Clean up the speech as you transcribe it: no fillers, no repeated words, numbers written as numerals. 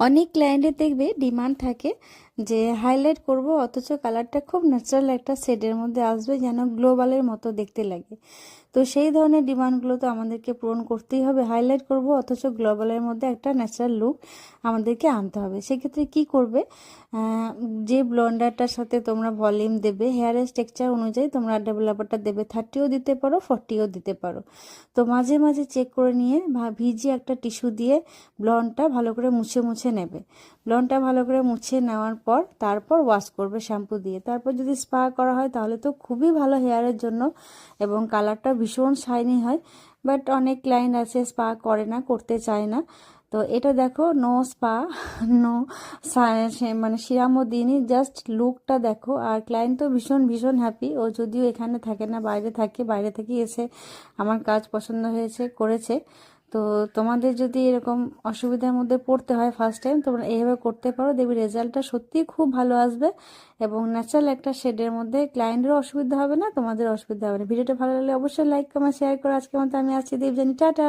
অনেক ক্লায়েন্টের দেখবে ডিমান্ড থাকে যে হাইলাইট করব, অথচ কালারটা খুব ন্যাচারাল একটা শেডের মধ্যে আসবে, যেন গ্লোবালের মতো দেখতে লাগে। তো সেই ধরনের ডিমান্ডগুলো তো আমাদেরকে পূরণ করতেই হবে। হাইলাইট করব অথচ গ্লোবালের মধ্যে একটা ন্যাচারাল লুক আমাদেরকে আনতে হবে। সেক্ষেত্রে কি করবে, যে ব্লন্ডারটার সাথে তোমরা ভলিউম দেবে, হেয়ারের টেক্সচার অনুযায়ী তোমরা ডেভেলপারটা দেবে, 30ও দিতে পারো, 40ও দিতে পারো। তো মাঝে মাঝে চেক করে নিয়ে ভিজিয়ে একটা টিস্যু দিয়ে ব্লন্ডটা ভালো করে মুছে মুছে নেবে। ব্লন্ডটা ভালো করে মুছে নেওয়ার পর তারপর ওয়াশ করবে শ্যাম্পু দিয়ে। তারপর যদি স্পা করা হয় তাহলে তো খুবই ভালো হেয়ারের জন্য, এবং কালারটা ভীষণ শাইনি হয়। বাট অনেক ক্লায়েন্ট আছে স্পা করে না, করতে চায় না। তো এটা দেখো, নো স্পা, নো মানে সিরামও দিইনি, জাস্ট লুকটা দেখো। আর ক্লায়েন্ট তো ভীষণ ভীষণ হ্যাপি। ও যদিও এখানে থাকে না, বাইরে থাকে, বাইরে থেকে এসে আমার কাজ পছন্দ হয়েছে, করেছে। তো তোমাদের যদি এরকম অসুবিধার মধ্যে পড়তে হয় ফার্স্ট টাইম, তোমরা এইভাবে করতে পারো, দেখবি রেজাল্টটা সত্যিই খুব ভালো আসবে। এবং ন্যাচারাল একটা শেডের মধ্যে ক্লায়েন্টেরও অসুবিধা হবে না, তোমাদের অসুবিধা হবে না। ভিডিওটা ভালো লাগলে অবশ্যই লাইক কমেন্ট শেয়ার করো। আজকের মতো আমি আসছি দেবজানি, টাটা।